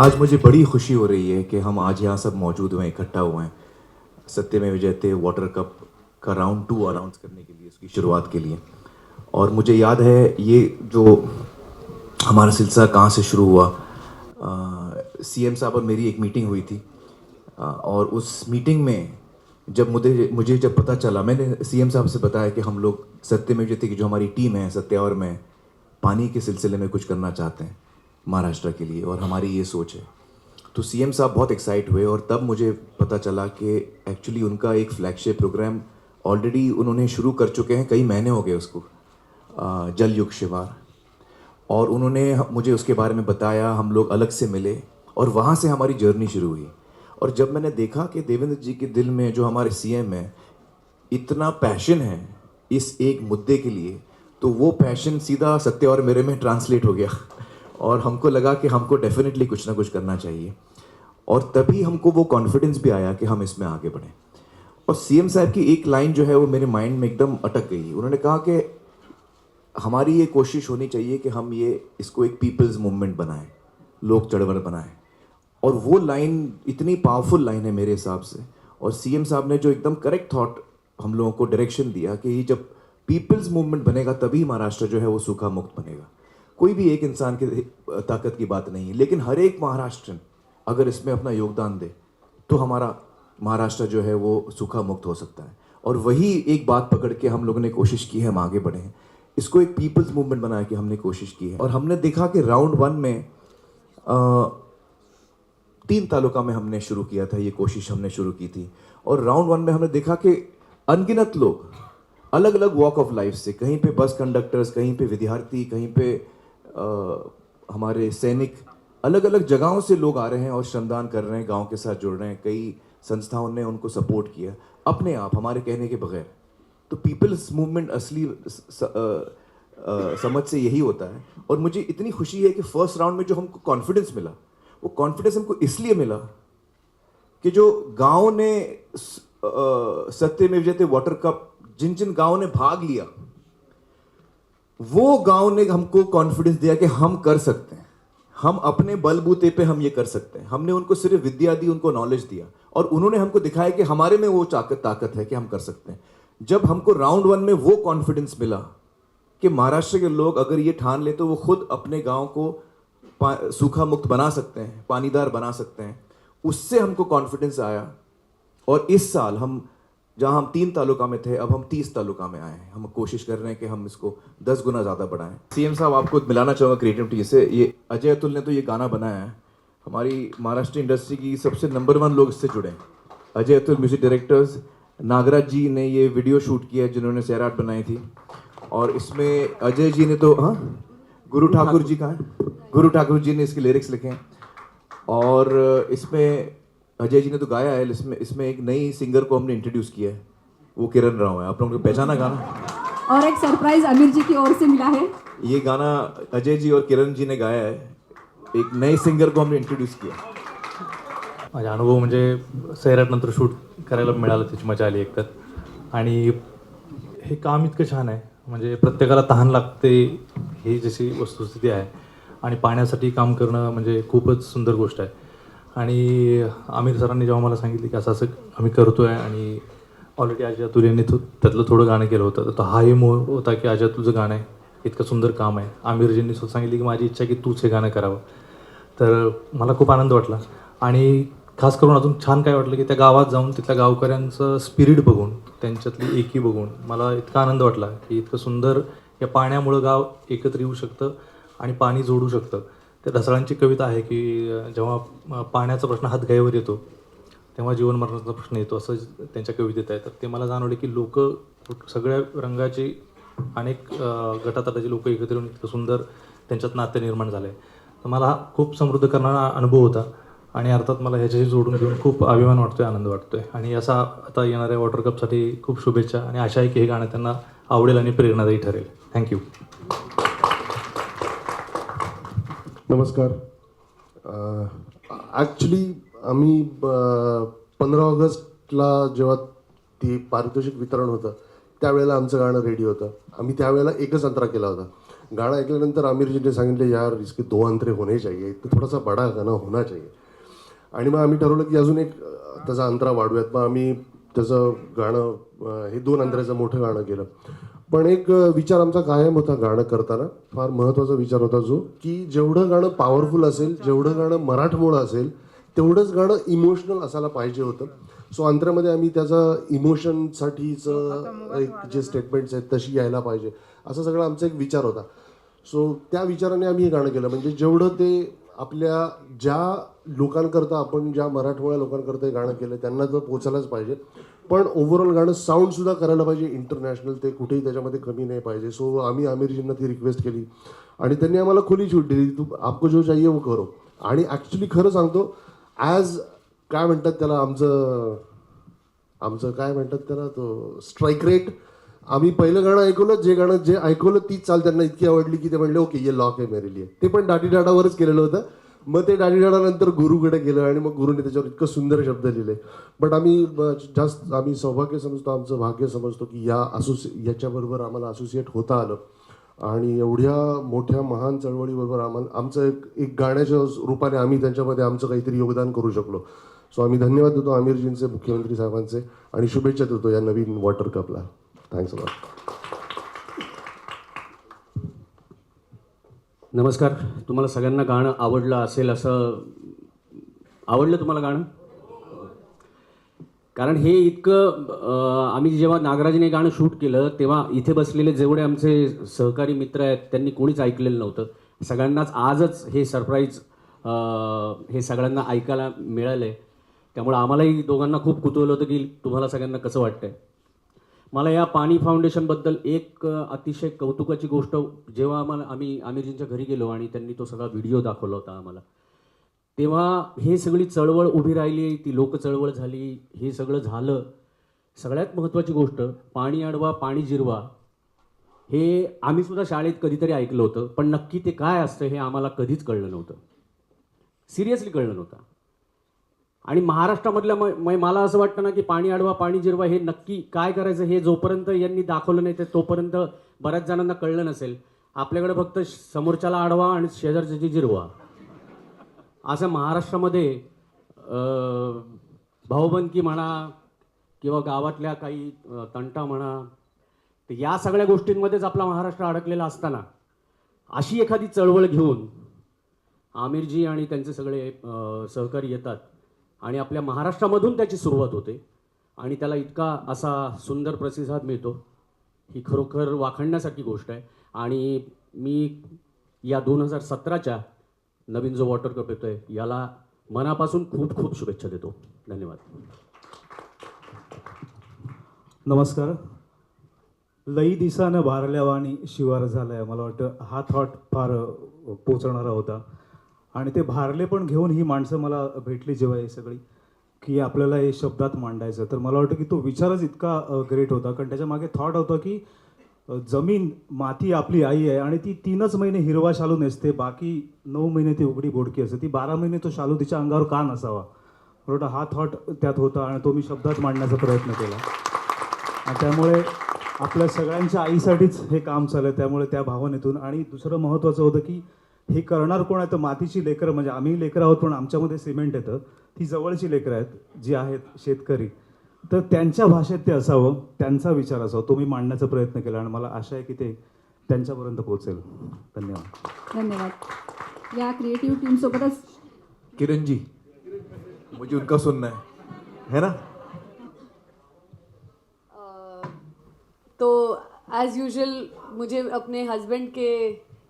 आज मुझे बड़ी खुशी हो रही है कि हम आज यहाँ सब मौजूद हुए इकट्ठा हुए हैं सत्यमेव जयते वाटर कप का राउंड 2 अनाउंस करने के लिए, उसकी शुरुआत के लिए। और मुझे याद है ये जो हमारा सिलसिला कहाँ से शुरू हुआ। सीएम साहब और मेरी एक मीटिंग हुई थी, और उस मीटिंग में जब मुझे जब पता चला, मैंने सीएम साहब से बताया कि हम लोग सत्यमेव जयते की जो हमारी टीम है सत्य और मैं पानी के सिलसिले में कुछ करना चाहते हैं महाराष्ट्र के लिए, और हमारी ये सोच है। तो सीएम साहब बहुत एक्साइट हुए, और तब मुझे पता चला कि एक्चुअली उनका एक फ्लैगशिप प्रोग्राम ऑलरेडी उन्होंने शुरू कर चुके हैं, कई महीने हो गए उसको, जल युग शिवार। और उन्होंने मुझे उसके बारे में बताया, हम लोग अलग से मिले और वहाँ से हमारी जर्नी शुरू हुई। और जब मैंने देखा कि देवेंद्र जी के दिल में, जो हमारे सीएम है, इतना पैशन है इस एक मुद्दे के लिए, तो वो पैशन सीधा सत्य और मेरे में ट्रांसलेट हो गया। और हमको लगा कि हमको डेफिनेटली कुछ ना कुछ करना चाहिए, और तभी हमको वो कॉन्फिडेंस भी आया कि हम इसमें आगे बढ़ें। और सीएम साहब की एक लाइन जो है वो मेरे माइंड में एकदम अटक गई। उन्होंने कहा कि हमारी ये कोशिश होनी चाहिए कि हम इसको एक पीपल्स मूवमेंट बनाएं, लोक चळवळ बनाएं। और वो लाइन इतनी पावरफुल लाइन है मेरे हिसाब से। और सीएम साहब ने जो एकदम करेक्ट थॉट हम लोगों को डायरेक्शन दिया कि ये जब पीपल्स मूवमेंट बनेगा तभी महाराष्ट्र जो है वो सूखा मुक्त बनेगा। कोई भी एक इंसान की ताकत की बात नहीं है, लेकिन हर एक महाराष्ट्रन अगर इसमें अपना योगदान दे तो हमारा महाराष्ट्र जो है वो सूखा मुक्त हो सकता है। और वही एक बात पकड़ के हम लोगों ने कोशिश की है, हम आगे बढ़े हैं, इसको एक पीपल्स मूवमेंट बना के हमने कोशिश की है। और हमने देखा कि राउंड 1 में 3 तालुका में हमने शुरू किया था, ये कोशिश हमने शुरू की थी। और राउंड 1 में हमने देखा कि अनगिनत लोग अलग अलग वॉक ऑफ लाइफ से, कहीं पे बस कंडक्टर्स, कहीं पे विद्यार्थी, कहीं पे हमारे सैनिक, अलग अलग जगहों से लोग आ रहे हैं और श्रमदान कर रहे हैं, गांव के साथ जुड़ रहे हैं। कई संस्थाओं ने उनको सपोर्ट किया अपने आप, हमारे कहने के बगैर। तो पीपल्स मूवमेंट असली समझ से यही होता है। और मुझे इतनी खुशी है कि फर्स्ट राउंड में जो हमको कॉन्फिडेंस मिला, वो कॉन्फिडेंस हमको इसलिए मिला कि जो गांव ने सत्यमेव जयते वाटर कप, जिन जिन गांवों ने भाग लिया, वो गांव ने हमको कॉन्फिडेंस दिया कि हम कर सकते हैं, हम अपने बलबूते पे हम ये कर सकते हैं। हमने उनको सिर्फ विद्या दी, उनको नॉलेज दिया, और उन्होंने हमको दिखाया कि हमारे में वो ताकत है कि हम कर सकते हैं। जब हमको राउंड 1 में वो कॉन्फिडेंस मिला कि महाराष्ट्र के लोग अगर ये ठान ले तो वो खुद अपने गांव को सूखा मुक्त बना सकते हैं, पानीदार बना सकते हैं, उससे हमको कॉन्फिडेंस आया। और इस साल जहां हम 3 तालुका में थे, अब हम 30 तालुका में आए हैं। हम कोशिश कर रहे हैं कि हम इसको 10 गुना ज़्यादा बढ़ाएं। सीएम साहब, आपको मिलाना चाहूँगा क्रिएटिविटी से। ये अजय अतुल ने तो ये गाना बनाया है, हमारी महाराष्ट्र इंडस्ट्री की सबसे नंबर 1 लोग इससे जुड़े हैं। अजय अतुल म्यूजिक डायरेक्टर्स, नागराज जी ने ये वीडियो शूट किया है, जिन्होंने सैराट बनाई थी। और इसमें अजय जी ने तो, हाँ, गुरु ठाकुर जी का है, गुरु ठाकुर जी ने इसके लिरिक्स लिखे हैं। और इसमें अजय जी ने तो गाया है। इसमें एक नई सिंगर को हमने इंट्रोड्यूस किया है, वो किरण राव है। आप लोगों को पहचाना गाना? और एक सरप्राइज आमिर जी की ओर से मिला है। ये गाना अजय जी और किरण जी ने गाया है, एक नए सिंगर को हमने इंट्रोड्यूस किया। माझा अनुभव म्हणजे सैराटनंतर शूट करायला मिळालं, त्याची मजा आली एकतर. आणि हे काम इतकं छान आहे, म्हणजे प्रत्येकाला तहान लागते ही जशी वस्तुस्थिती आहे, आणि पाण्यासाठी काम करणं म्हणजे खूपच सुंदर गोष्ट आहे. आणि आमिर सरांनी जेव्हा मला सांगितलं की असं असं आम्ही करतो आहे, आणि ऑलरेडी अजय अतुल यांनी त्यातलं थोडं गाणं केलं होतं, तर हाही मोह होता की अजय अतुलचं गाणं आहे, इतकं सुंदर काम आहे. आमिरजींनी सुद्धा सांगितलं की माझी इच्छा की तूच हे गाणं करावं. तर मला खूप आनंद वाटला. आणि खास करून अजून छान काय वाटलं की त्या गावात जाऊन तिथल्या गावकऱ्यांचं स्पिरिट बघून, त्यांच्यातली एकी बघून मला इतका आनंद वाटला की इतकं सुंदर या पाण्यामुळं गाव एकत्र येऊ शकतं आणि पाणी जोडू शकतं. त्या ढसाळांची कविता आहे की जेव्हा पाण्याचा प्रश्न हातगाईवर येतो तेव्हा जीवन मरणाचा प्रश्न येतो, असं त्यांच्या कवितेत आहे. तर ते मला जाणवले की लोक सगळ्या रंगाची, अनेक गटातटाची लोक एकत्र येऊन इतकं सुंदर त्यांच्यात नातं निर्माण झालं आहे. तर मला हा खूप समृद्ध करणारा अनुभव होता. आणि अर्थात मला ह्याच्याशी जोडून घेऊन खूप अभिमान वाटतो आहे, आनंद वाटतो आहे. आणि असा आता येणाऱ्या वॉटर कपसाठी खूप शुभेच्छा, आणि आशा आहे की हे गाणं त्यांना आवडेल आणि प्रेरणादायी ठरेल. थँक्यू. नमस्कार. ॲक्च्युली आम्ही 15 ऑगस्टला जेव्हा पारितोषिक वितरण होतं त्यावेळेला आमचं गाणं रेडी होतं. आम्ही त्यावेळेला एकच अंतरा केला होता. गाणं ऐकल्यानंतर आमिरजीने सांगितले यार इसके 2 अंतरे होने चाहिए, तो थोडासा बडा गाणं होना चाहिए. आणि मग आम्ही ठरवलं की अजून एक त्याचा अंतरा वाढूयात. मग आम्ही त्याचं गाणं हे 2 अंतराचं मोठं गाणं केलं. पण एक विचार आमचा कायम होता गाणं करताना, फार महत्त्वाचा विचार होता जो की जेवढं गाणं पॉवरफुल असेल, जेवढं गाणं मराठमोळं असेल, तेवढंच गाणं इमोशनल असायला पाहिजे होतं. सो अंतरामध्ये आम्ही त्याचं इमोशनसाठीचं एक जे स्टेटमेंट्स आहेत तशी यायला पाहिजे असा सगळा आमचा एक विचार होता. सो त्या विचाराने आम्ही हे गाणं केलं. म्हणजे जेवढं ते आपल्या ज्या लोकांकरता आपण ज्या मराठमोळ्या लोकांकरता हे गाणं केलं त्यांना तर पोचायलाच पाहिजे, पण ओव्हरऑल गाणं साऊंडसुद्धा करायला पाहिजे इंटरनॅशनल, ते कुठेही त्याच्यामध्ये कमी नाही पाहिजे. सो आम्ही आमिरजींना ती रिक्वेस्ट केली आणि त्यांनी आम्हाला खुली छूट दिली, तू आपको जो चाहिए वो करो. आणि ॲक्च्युली खरं सांगतो ॲज काय म्हणतात त्याला आमचं काय म्हणतात त्याला तो स्ट्राईक रेट, आम्ही पहिलं गाणं ऐकवलं, जे ऐकवलं तीच चाल त्यांना इतकी आवडली की ते म्हणले ओके ये लॉक आहे मेरे लिए. ते पण दाढी डाडावरच केलेलं होतं. मग ते दाढी डाडानंतर गुरुकडे गेलं आणि मग गुरुने त्याच्यावर इतकं सुंदर शब्द लिहिले. बट आम्ही सौभाग्य समजतो, आमचं भाग्य समजतो की याच्याबरोबर आम्हाला असोसिएट होता आलं आणि एवढ्या मोठ्या महान चळवळीबरोबर आमचं एक गाण्याच्या रूपाने आम्ही त्यांच्यामध्ये आमचं काहीतरी योगदान करू शकलो. सो आम्ही धन्यवाद देतो आमिरजींचे, मुख्यमंत्री साहेबांचे, आणि शुभेच्छा देतो या नवीन वॉटर कपला. Thanks a lot. नमस्कार. तुम्हाला सगळ्यांना गाणं आवडलं असेल असं आवडलं तुम्हाला गाणं? कारण हे इतकं आम्ही जेव्हा नागराजने गाणं शूट केलं तेव्हा इथे बसलेले जेवढे आमचे सहकारी मित्र आहेत त्यांनी कोणीच ऐकलेलं नव्हतं. सगळ्यांनाच आजच हे सरप्राईज हे सगळ्यांना ऐकायला मिळालं आहे. त्यामुळे आम्हालाही दोघांना खूप कुतूहल होतं की तुम्हाला सगळ्यांना कसं वाटतंय. मला या पाणी फाउंडेशनबद्दल एक अतिशय कौतुकाची गोष्ट, जेव्हा आम्ही आमिरजींच्या घरी गेलो आणि त्यांनी तो सगळा व्हिडिओ दाखवला होता आम्हाला, तेव्हा हे सगळी चळवळ उभी राहिली, ती लोक चळवळ झाली, हे सगळं झालं. सगळ्यात महत्त्वाची गोष्ट, पाणी अडवा पाणी जिरवा, हे आम्ही सुद्धा शाळेत कधीतरी ऐकलं होतं, पण नक्की ते काय असतं हे आम्हाला कधीच कळलं नव्हतं, सिरियसली कळलं नव्हतं. आणि महाराष्ट्रामधल्या मला असं वाटतं ना की पाणी अडवा पाणी जिरवा हे नक्की काय करायचं हे जोपर्यंत यांनी दाखवलं नाही तोपर्यंत बऱ्याच जणांना कळलं नसेल. आपल्याकडे फक्त समोरच्याला अडवा आणि शेजारच्याची जिरवा असं महाराष्ट्रामध्ये भाऊबंदकी म्हणा किंवा गावातल्या काही तंटा म्हणा, तर या सगळ्या गोष्टींमध्येच आपला महाराष्ट्र अडकलेला असताना अशी एखादी चळवळ घेऊन आमिरजी आणि त्यांचे सगळे सहकारी येतात आणि आपल्या महाराष्ट्रामधून त्याची सुरुवात होते आणि त्याला इतका असा सुंदर प्रतिसाद मिळतो, ही खरोखर वाखाणण्यासारखी गोष्ट आहे. आणि मी या 2017च्या नवीन जो वॉटर कप येतोय याला मनापासून खूप खूप शुभेच्छा देतो. धन्यवाद. नमस्कार. लई दिसानं भारल्यावानी शिवार झालाय, मला वाटतं हा थॉट फार पोचणारा होता. आणि ते भारले पण घेऊन ही माणसं मला भेटली जेव्हा हे सगळी, की आपल्याला हे शब्दात मांडायचं, तर मला वाटतं की तो विचारच इतका ग्रेट होता. कारण त्याच्या मागे थॉट होता की जमीन माती आपली आई आहे आणि ती 3च महिने हिरवा शालू नेसते, बाकी 9 महिने ती उघडी बोडकी असते, ती 12 महिने तो शालू तिच्या अंगावर का नसावा. मला वाटतं हा थॉट त्यात होता आणि तो मी शब्दात मांडण्याचा प्रयत्न केला. आणि त्यामुळे आपल्या सगळ्यांच्या आईसाठीच हे काम चाललं, त्यामुळे त्या भावनेतून. आणि दुसरं महत्त्वाचं होतं की हे करणार कोण आहे, तर मातीची लेकरं, म्हणजे आम्ही लेकरं आहोत पण आमच्यामध्ये सिमेंट येतं, ती जवळची लेकरं आहेत जी आहेत शेतकरी, तर त्यांच्या भाषेत ते असावं, त्यांचा विचार असावा, तो मी मांडण्याचा प्रयत्न केला आणि मला आशा आहे की ते त्यांच्यापर्यंत पोहोचेल. धन्यवाद. धन्यवाद. या क्रिएटिव्ह टीम सोबतच किरण जी, मुझे उनका सुनना है ना? तो एज यूजुअल मुझे अपने हस्बैंड के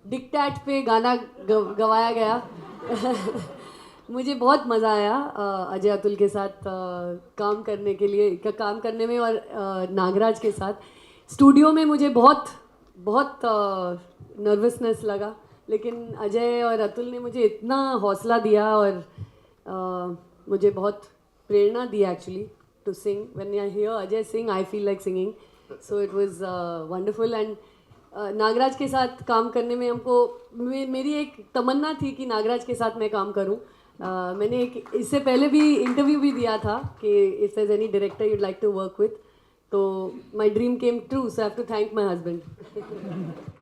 डिक्टेट पे गाना गवाया गया. मुझे बहुत मज़ा आया अजय अतुल के साथ काम करने में और नागराज के साथ. स्टूडियो में मुझे बहुत नर्वसनेस लगा, लेकिन अजय और अतुल ने मुझे इतना हौसला दिया और मुझे बहुत प्रेरणा दी actually to sing. When I hear Ajay Singh I feel like singing. So it was wonderful. And Nagraj के साथ काम करने में मेरी एक तमन्ना थी कि नागराज के साथ मैं काम करूं. मैंने इससे पहले भी इंटरव्यू भी दिया था कि if there is any director you'd like to work with, तो my dream came true. So I have to thank my husband.